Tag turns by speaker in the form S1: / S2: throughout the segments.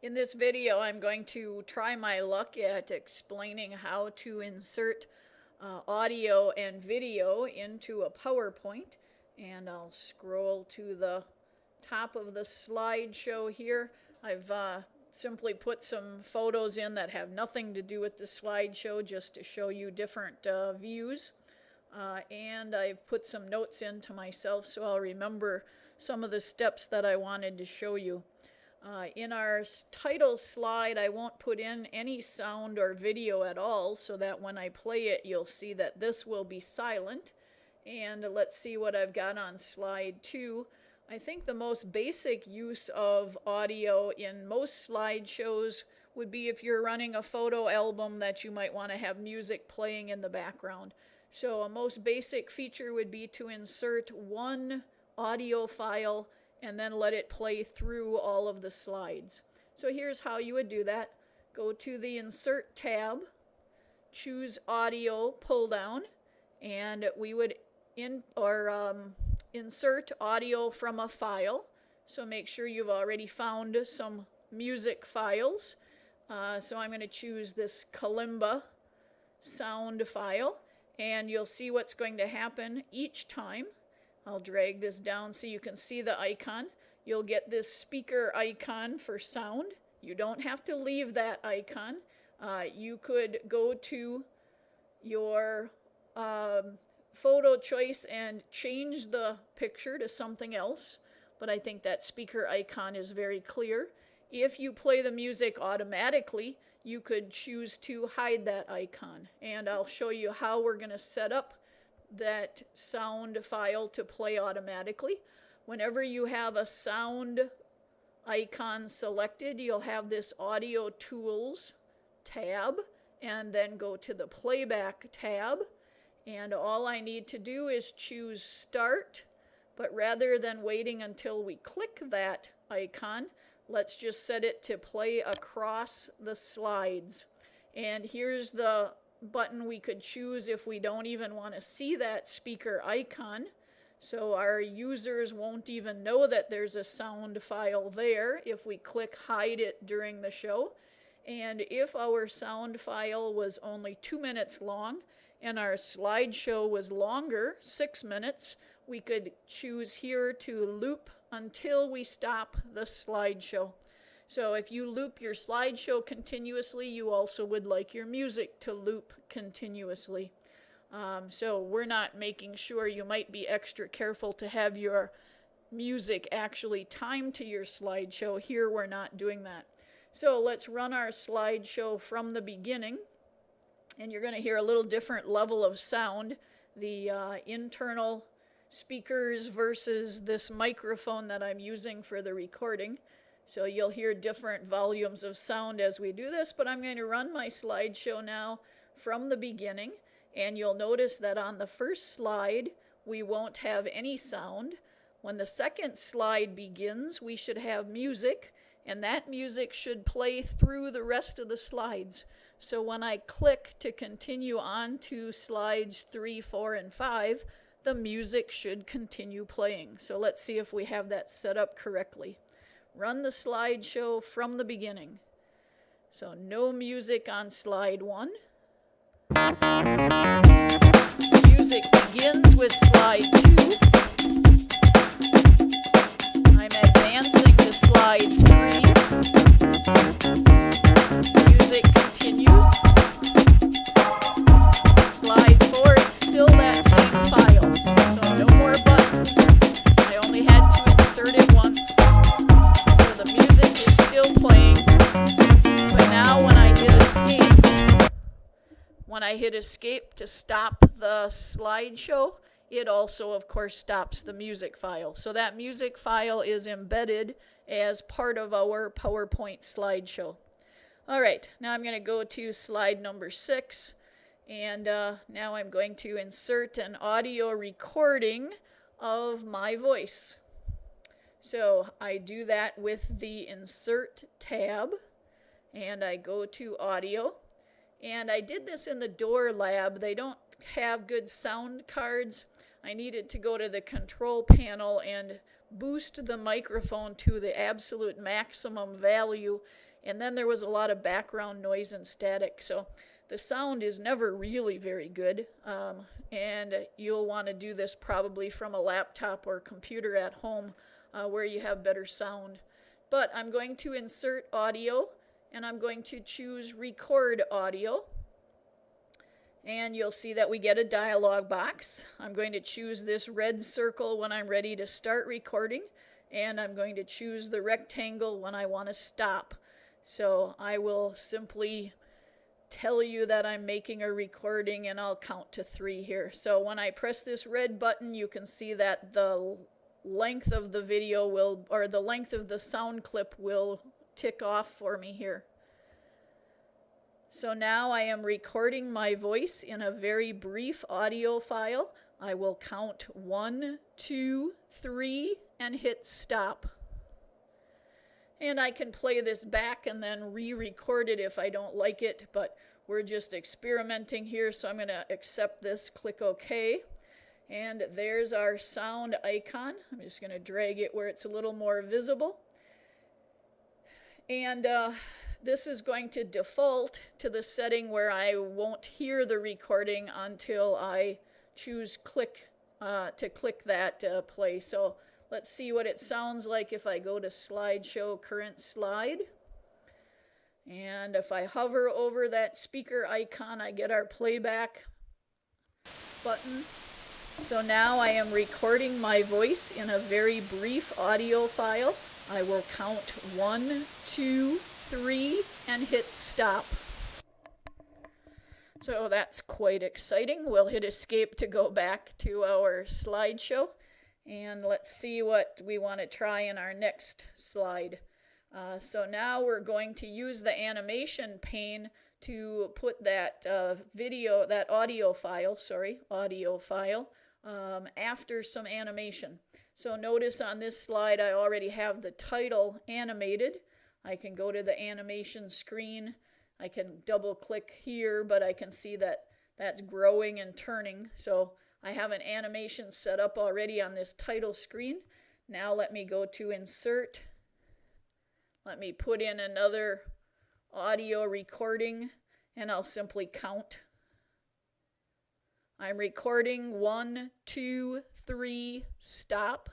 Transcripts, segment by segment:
S1: In this video, I'm going to try my luck at explaining how to insert audio and video into a PowerPoint. And I'll scroll to the top of the slideshow here. I've simply put some photos in that have nothing to do with the slideshow just to show you different views. And I've put some notes in to myself so I'll remember some of the steps that I wanted to show you. In our title slide, I won't put in any sound or video at all so that when I play it, you'll see that this will be silent. And let's see what I've got on slide 2. I think the most basic use of audio in most slideshows would be if you're running a photo album that you might want to have music playing in the background. So a most basic feature would be to insert one audio file and then let it play through all of the slides. So here's how you would do that. Go to the Insert tab, choose Audio pull down, and we would insert audio from a file. So make sure you've already found some music files. So I'm going to choose this kalimba sound file, and you'll see what's going to happen each time. I'll drag this down so you can see the icon. You'll get this speaker icon for sound. You don't have to leave that icon. You could go to your photo choice and change the picture to something else, but I think that speaker icon is very clear. If you play the music automatically, you could choose to hide that icon, and I'll show you how we're going to set up that sound file to play automatically. Whenever you have a sound icon selected, you'll have this Audio Tools tab, and then go to the Playback tab. And all I need to do is choose Start, but rather than waiting until we click that icon, let's just set it to play across the slides. And here's the button we could choose if we don't even want to see that speaker icon. So our users won't even know that there's a sound file there if we click Hide It during the show. And if our sound file was only 2 minutes long and our slideshow was longer, 6 minutes, we could choose here to loop until we stop the slideshow. So if you loop your slideshow continuously, you also would like your music to loop continuously. So we're not making sure. You might be extra careful to have your music actually timed to your slideshow. Here we're not doing that. So let's run our slideshow from the beginning. And you're going to hear a little different level of sound. The internal speakers versus this microphone that I'm using for the recording. So you'll hear different volumes of sound as we do this, but I'm going to run my slideshow now from the beginning, and you'll notice that on the first slide we won't have any sound. When the second slide begins, we should have music, and that music should play through the rest of the slides. So when I click to continue on to slides 3, 4, and 5, the music should continue playing. So let's see if we have that set up correctly. Run the slideshow from the beginning. So no music on slide 1. Music begins with slide 2. I'm advancing to slide 3. Music continues. Slide 4, it's still that same file. So no more buttons. I only had to insert it once. The music is still playing, but now when I hit escape to stop the slideshow, it also of course stops the music file. So that music file is embedded as part of our PowerPoint slideshow. Alright, now I'm going to go to slide number 6, and now I'm going to insert an audio recording of my voice. So I do that with the Insert tab, and I go to Audio. And I did this in the Door Lab. They don't have good sound cards. I needed to go to the control panel and boost the microphone to the absolute maximum value, and then there was a lot of background noise and static. So the sound is never really very good, and you'll want to do this probably from a laptop or computer at home where you have better sound. But I'm going to insert audio, and I'm going to choose record audio. And you'll see that we get a dialog box. I'm going to choose this red circle when I'm ready to start recording, and I'm going to choose the rectangle when I want to stop. So I will simply tell you that I'm making a recording, and I'll count to 3 here. So when I press this red button, you can see that the length of the video will, or the length of the sound clip will tick off for me here. So now I am recording my voice in a very brief audio file. I will count 1, 2, 3 and hit stop. And I can play this back and then re-record it if I don't like it, but we're just experimenting here, so I'm going to accept this, click OK. And there's our sound icon. I'm just going to drag it where it's a little more visible. And this is going to default to the setting where I won't hear the recording until I choose click to click that play. So let's see what it sounds like if I go to slideshow, current slide. And if I hover over that speaker icon, I get our playback button. So now I am recording my voice in a very brief audio file. I will count 1, 2, 3 and hit stop. So that's quite exciting. We'll hit escape to go back to our slideshow, and let's see what we want to try in our next slide. So now we're going to use the animation pane to put that audio file after some animation. So notice on this slide I already have the title animated. I can go to the animation screen. I can double click here, but I can see that that's growing and turning. So I have an animation set up already on this title screen. Now let me go to insert. Let me put in another audio recording, and I'll simply count. I'm recording 1, 2, 3, stop.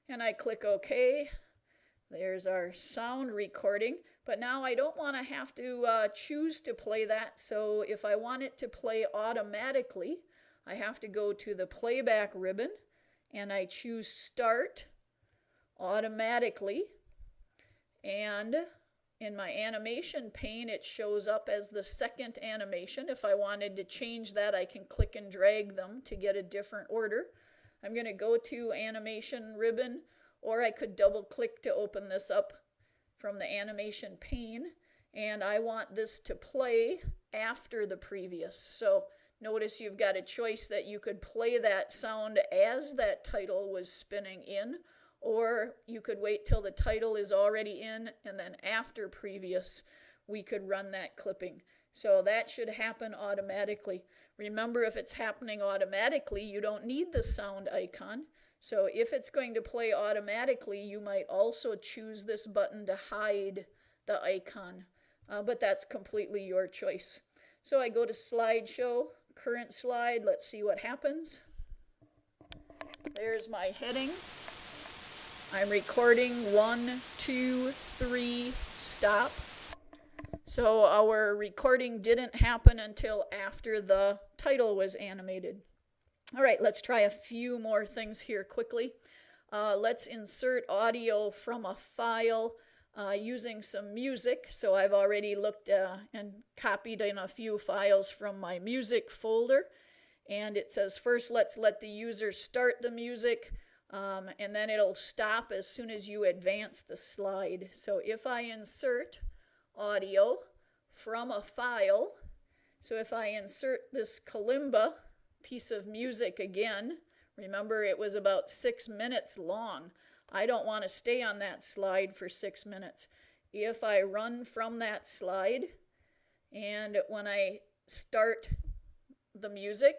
S1: And I click OK. There's our sound recording, but now I don't want to have to choose to play that, so if I want it to play automatically, I have to go to the playback ribbon, and I choose Start Automatically, and in my animation pane it shows up as the second animation. If I wanted to change that, I can click and drag them to get a different order. I'm going to go to animation ribbon, or I could double click to open this up from the animation pane, and I want this to play after the previous. So notice you've got a choice that you could play that sound as that title was spinning in, or you could wait till the title is already in, and then after previous we could run that clipping. So that should happen automatically. Remember, if it's happening automatically, you don't need the sound icon. So if it's going to play automatically, you might also choose this button to hide the icon, but that's completely your choice. So I go to slideshow, current slide, let's see what happens. There's my heading. I'm recording 1, 2, 3, stop. So our recording didn't happen until after the title was animated. All right, let's try a few more things here quickly. Let's insert audio from a file using some music. So I've already looked and copied in a few files from my music folder. And it says first, let's let the user start the music, and then it'll stop as soon as you advance the slide. So if I insert audio from a file, so if I insert this kalimba piece of music again, remember it was about 6 minutes long. I don't want to stay on that slide for 6 minutes. If I run from that slide, and when I start the music,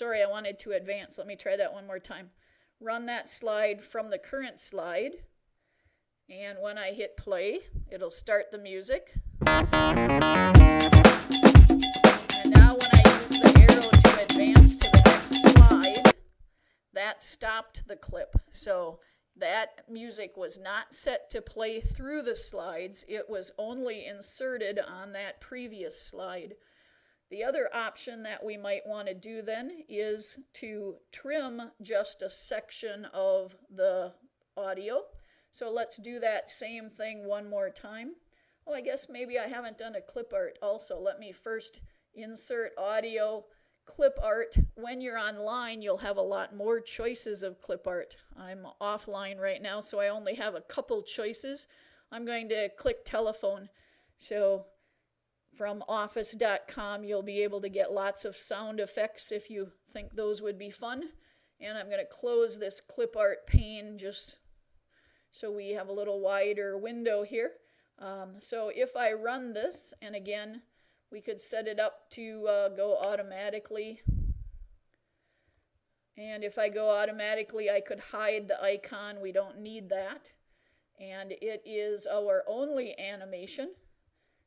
S1: sorry, I wanted to advance. Let me try that one more time. Run that slide from the current slide. And when I hit play, it'll start the music. And now when I use the arrow to advance to the next slide, that stopped the clip. So that music was not set to play through the slides. It was only inserted on that previous slide. The other option that we might want to do then is to trim just a section of the audio. So let's do that same thing one more time. Oh, I guess maybe I haven't done a clip art also. Let me first insert audio, clip art. When you're online, you'll have a lot more choices of clip art. I'm offline right now, so I only have a couple choices. I'm going to click telephone. So from office.com, you'll be able to get lots of sound effects if you think those would be fun. And I'm going to close this clip art pane just so we have a little wider window here. So if I run this, and again, we could set it up to go automatically. And if I go automatically, I could hide the icon. We don't need that. And it is our only animation.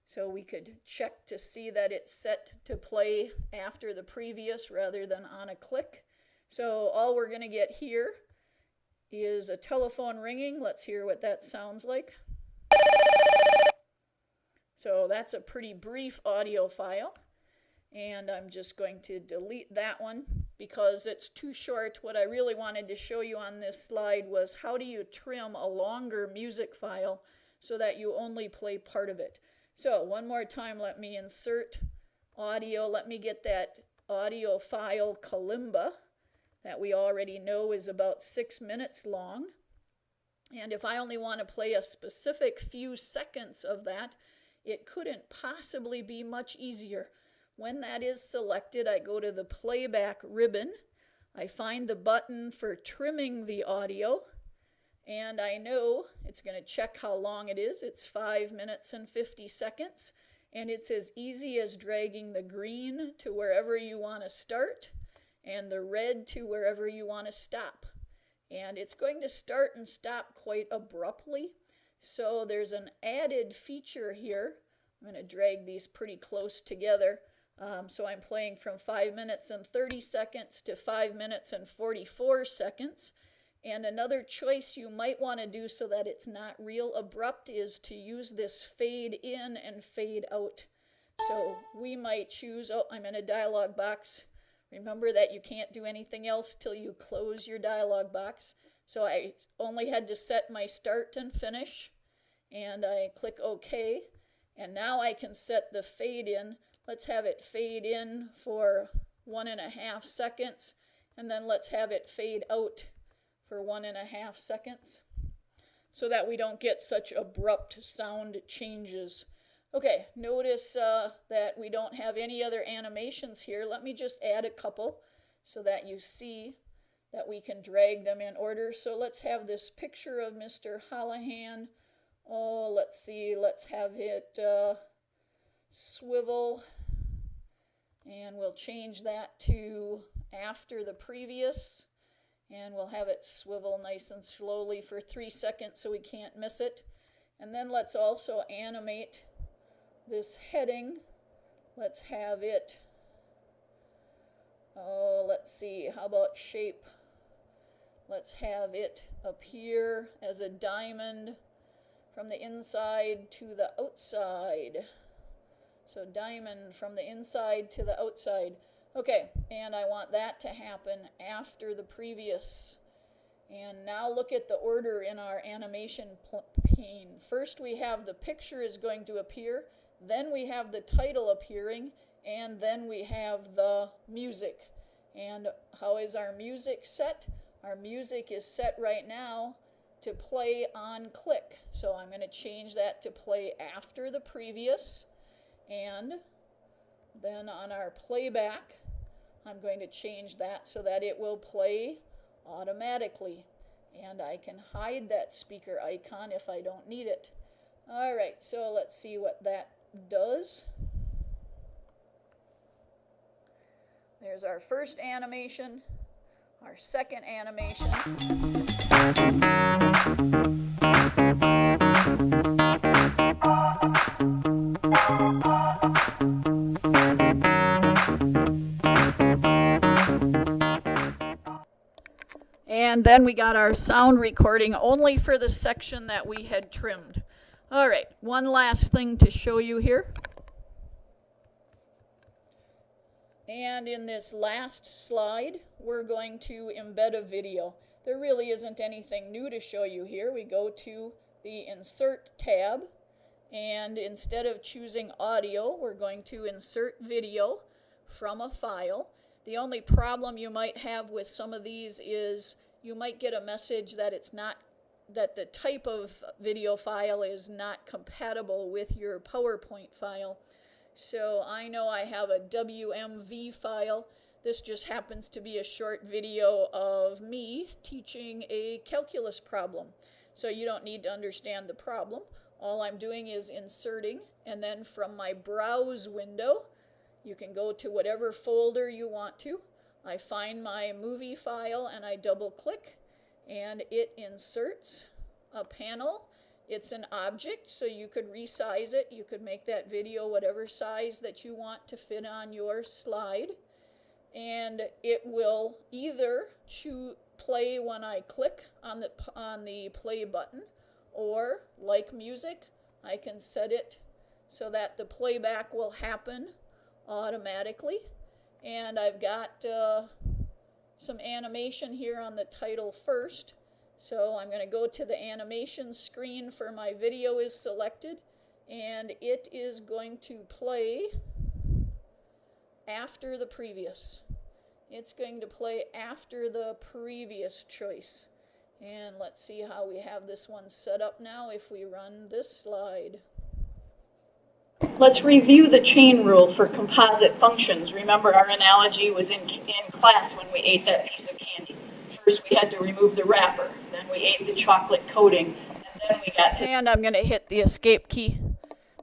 S1: So we could check to see that it's set to play after the previous rather than on a click. So all we're going to get here is a telephone ringing. Let's hear what that sounds like. So that's a pretty brief audio file. And I'm just going to delete that one because it's too short. What I really wanted to show you on this slide was how do you trim a longer music file so that you only play part of it. So one more time, let me insert audio. Let me get that audio file kalimba that we already know is about 6 minutes long. And if I only want to play a specific few seconds of that, it couldn't possibly be much easier. When that is selected, I go to the playback ribbon. I find the button for trimming the audio. And I know it's going to check how long it is. It's 5 minutes and 50 seconds. And it's as easy as dragging the green to wherever you want to start and the red to wherever you want to stop. And it's going to start and stop quite abruptly. So there's an added feature here. I'm going to drag these pretty close together. So I'm playing from 5 minutes and 30 seconds to 5 minutes and 44 seconds. And another choice you might want to do so that it's not real abrupt is to use this fade in and fade out. So we might choose, oh, I'm in a dialog box. Remember that you can't do anything else till you close your dialog box. So I only had to set my start and finish. And I click OK. And now I can set the fade in. Let's have it fade in for 1.5 seconds. And then let's have it fade out for 1.5 seconds so that we don't get such abrupt sound changes. Okay, notice that we don't have any other animations here. Let me just add a couple so that you see that we can drag them in order. So let's have this picture of Mr. Holohan. Oh, let's see, let's have it swivel. And we'll change that to after the previous. And we'll have it swivel nice and slowly for 3 seconds so we can't miss it. And then let's also animate this heading. Let's have it, oh, let's see, how about shape? Let's have it appear as a diamond from the inside to the outside. So diamond from the inside to the outside. Okay, and I want that to happen after the previous. And now look at the order in our animation pane. First we have the picture is going to appear, then we have the title appearing, and then we have the music. And how is our music set? Our music is set right now to play on click. So I'm going to change that to play after the previous. And then on our playback, I'm going to change that so that it will play automatically. And I can hide that speaker icon if I don't need it. All right, so let's see what that does. There's our first animation, our second animation. And then we got our sound recording only for the section that we had trimmed. All right, one last thing to show you here. And in this last slide, we're going to embed a video. There really isn't anything new to show you here. We go to the Insert tab, and instead of choosing audio, we're going to insert video from a file. The only problem you might have with some of these is you might get a message that that the type of video file is not compatible with your PowerPoint file. So I know I have a WMV file. This just happens to be a short video of me teaching a calculus problem. So you don't need to understand the problem. All I'm doing is inserting, and then from my browse window, you can go to whatever folder you want to. I find my movie file and I double click, and it inserts a panel. It's an object, so you could resize it. You could make that video whatever size that you want to fit on your slide. And it will either play when I click on the play button, or like music, I can set it so that the playback will happen automatically. And I've got some animation here on the title first. So I'm going to go to the animation screen for my video is selected, and it is going to play after the previous. It's going to play after the previous choice. And let's see how we have this one set up now if we run this slide.
S2: Let's review the chain rule for composite functions. Remember, our analogy was in class when we ate that piece of candy. First we had to remove the wrapper, then we ate the chocolate coating, and then we got to...
S1: And I'm going to hit the escape key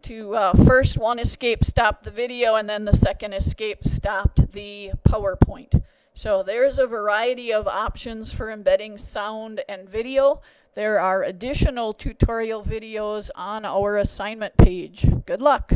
S1: to first one escape stopped the video, and then the second escape stopped the PowerPoint. So there's a variety of options for embedding sound and video. There are additional tutorial videos on our assignment page. Good luck.